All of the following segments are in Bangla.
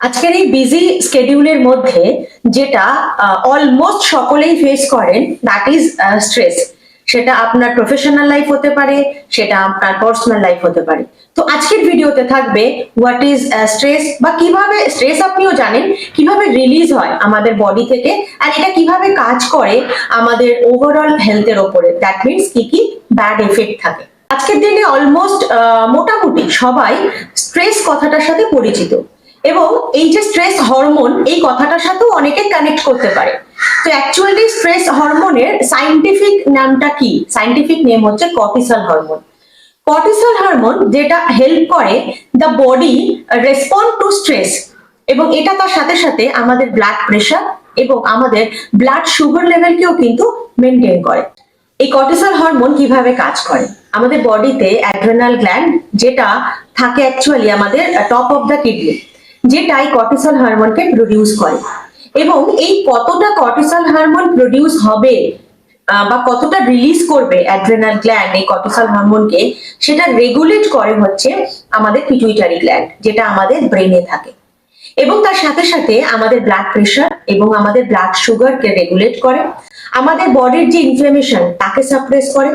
আজকের এই বিজি স্কেডিউলের মধ্যে যেটা অলমোস্ট সকলেই ফেস করেন, দ্যাট ইজ স্ট্রেস। সেটা আপনার প্রফেশনাল লাইফ হতে পারে, সেটা আপনার পার্সোনাল লাইফ হতে পারে। তো আজকের ভিডিওতে থাকবে হোয়াট ইজ স্ট্রেস, বা কিভাবে স্ট্রেস আপনিও জানেন কিভাবে রিলিজ হয় আমাদের বডি থেকে, আর এটা কিভাবে কাজ করে আমাদের ওভারঅল হেলথের ওপরে, দ্যাট মিনস কি কি ব্যাড এফেক্ট থাকে। আজকের দিনে অলমোস্ট মোটামুটি সবাই স্ট্রেস কথাটার সাথে পরিচিত, এবং এই যে স্ট্রেস হরমোন এই কথাটার সাথেও অনেকে কানেক্ট করতে পারে। তো অ্যাকচুয়ালি স্ট্রেস হরমোনের সাইন্টিফিক নামটা কি? সাইন্টিফিক নেম হচ্ছে কর্টিসল হরমোন। কর্টিসল হরমোন যেটা হেল্প করে the body respond two stress, এবং এটা তার সাথে সাথে আমাদের ব্লাড প্রেশার এবং আমাদের ব্লাড সুগার লেভেলকেও কিন্তু মেনটেন করে। এই কর্টিসল হরমোন কিভাবে কাজ করে? আমাদের বডিতে অ্যাড্রেনাল গ্ল্যান্ড যেটা থাকে অ্যাকচুয়ালি আমাদের টপ অফ দ্য কিডনি, যেটা এই কর্টিসল হরমোনকে প্রডিউস করে। এবং এই কতটা কর্টিসল হরমোন প্রডিউস হবে বা কতটা রিলিজ করবে অ্যাড্রেনাল গ্ল্যান্ড এই কর্টিসল হরমোনকে, সেটা রেগুলেট করে হচ্ছে আমাদের পিটুইটারি গ্ল্যান্ড, যেটা আমাদের ব্রেনে থাকে। এবং তার সাথে সাথে আমাদের ব্লাড প্রেশার এবং আমাদের ব্লাড সুগারকে রেগুলেট করে, আমাদের বডির যে ইনফ্লামেশন তাকে সাপ্রেস করে,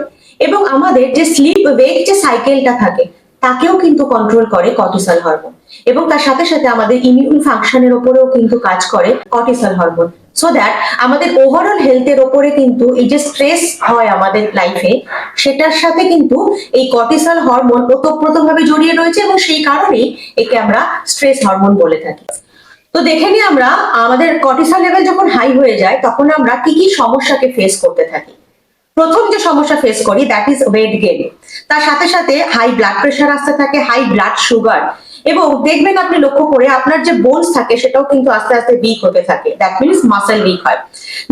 এবং আমাদের যে স্লিপ ওয়েক যে সাইকেলটা থাকে তাকেও কিন্তু কন্ট্রোল করে কর্টিসল হরমোন। এবং তার সাথে সাথে আমাদের ইমিউন ফাংশনের উপরেও কিন্তু কাজ করে কর্টিসল হরমোন, সো দ্যাট আমাদের ওভারঅল হেলথের ওপরে কিন্তু এই যে স্ট্রেস হয় আমাদের লাইফে, সেটার সাথে কিন্তু এই কর্টিসল হরমোন ওতপ্রোতভাবে জড়িয়ে রয়েছে, এবং সেই কারণেই একে আমরা স্ট্রেস হরমোন বলে থাকি। তো দেখে নিই আমরা আমাদের কর্টিসল লেভেল যখন হাই হয়ে যায় তখন আমরা কি কি সমস্যাকে ফেস করতে থাকি। প্রথম যে সমস্যা ফেস করি দ্যাট ইজ ওয়েট গেইন। তার সাথে সাথে হাই ব্লাড প্রেশার আসতে থাকে, হাই ব্লাড সুগার, এবং দেখবেন আপনি লক্ষ্য করে আপনার যে বোনস থাকে সেটাও কিন্তু আস্তে আস্তে উইক হতে থাকে, দ্যাট মিনস মাসেল উইক হয়।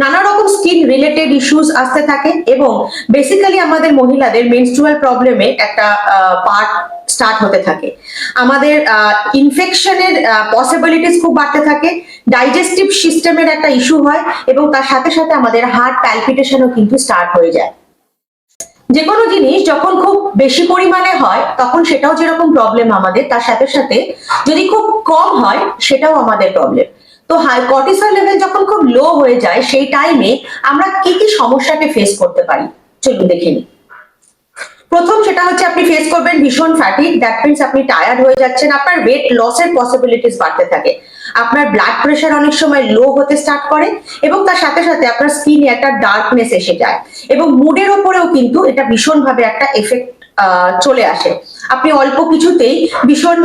নানা রকম স্কিন রিলেটেড ইস্যুস আসতে থাকে, এবং বেসিক্যালি আমাদের মহিলাদের মেনস্ট্রুয়াল প্রবলেমে একটা পার্ট স্টার্ট হতে থাকে। আমাদের ইনফেকশনের পসিবিলিটিস খুব বাড়তে থাকে, ডাইজেস্টিভ সিস্টেমের একটা ইস্যু হয়, এবং তার সাথে সাথে আমাদের হার্ট প্যালপিটেশনও কিন্তু স্টার্ট হয়ে যায়। যে কোনো জিনিস যখন খুব বেশি পরিমাণে হয় তখন সেটাও যেরকম প্রবলেম আমাদের, তার সাথে সাথে যদি খুব কম হয় সেটাও আমাদের প্রবলেম। তো হাই কর্টিসল লেভেল যখন খুব লো হয়ে যায় সেই টাইমে আমরা কি কি সমস্যাকে ফেস করতে পারি চলুন দেখে নিই। প্রথম সেটা হচ্ছে আপনি ফেস করবেন ভীষণ ফ্যাটিক, দ্যাট মিনস আপনি টায়ার্ড হয়ে যাচ্ছেন, আপনার ওয়েট লসের পসিবিলিটিস বাড়তে থাকে, আপনার ব্লাড প্রেশার অনেক সময় লো হতে স্টার্ট করে, এবং তার সাথে সাথে আপনার স্কিনে একটা ডার্কনেস এসে যায়, এবং মুডের ওপরেও কিন্তু এটা ভীষণভাবে একটা এফেক্ট চলে আসে। আপনি অল্প কিছুতেই ভীষণ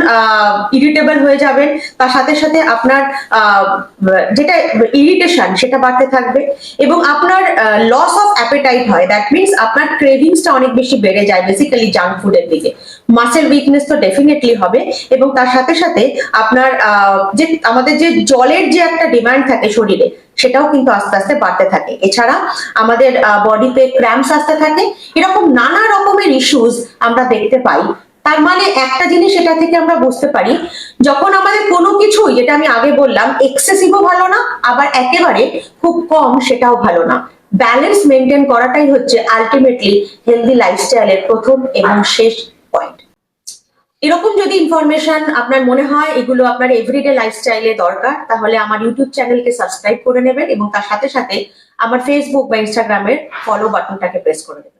ইরিটেবল হয়ে যাবেন, তার সাথে সাথে আপনার যেটা ইরিটেশন সেটা বাড়তে থাকবে, এবং আপনার লস অফ অ্যাপেটাইট হয়, দ্যাট মিনস আপনার ক্রেভিংসটা অনেক বেশি বেড়ে যায় বেসিক্যালি জাঙ্ক ফুডের দিকে। মাসেল উইকনেস তো ডেফিনেটলি হবে, এবং তার সাথে সাথে আপনার যে আমাদের যে জলের যে একটা ডিমান্ড থাকে শরীরে সেটাও কিন্তু আস্তে আস্তে বাড়তে থাকে। এছাড়া আমাদের বডিতে ক্র্যাম্পস আসতে থাকে, এরকম নানা রকমের ইস্যুস আমরা দেখতে পাই। তার মানে একটা জিনিস এটা থেকে আমরা বুঝতে পারি, যখন আমাদের কোনো কিছুই, যেটা আমি আগে বললাম, এক্সেসিভও ভালো না, আবার একেবারে খুব কম সেটাও ভালো না। ব্যালেন্স মেনটেন করাটাই হচ্ছে আলটিমেটলি হেলদি লাইফস্টাইলের প্রথম এবং শেষ পয়েন্ট। এরকম যদি ইনফরমেশন আপনার মনে হয় এগুলো আপনার এভরিডে লাইফস্টাইলে দরকার, তাহলে আমার ইউটিউব চ্যানেলকে সাবস্ক্রাইব করে নেবেন, এবং তার সাথে সাথে আমার ফেসবুক বা ইনস্টাগ্রামের ফলো বাটনটাকে প্রেস করে দেবেন।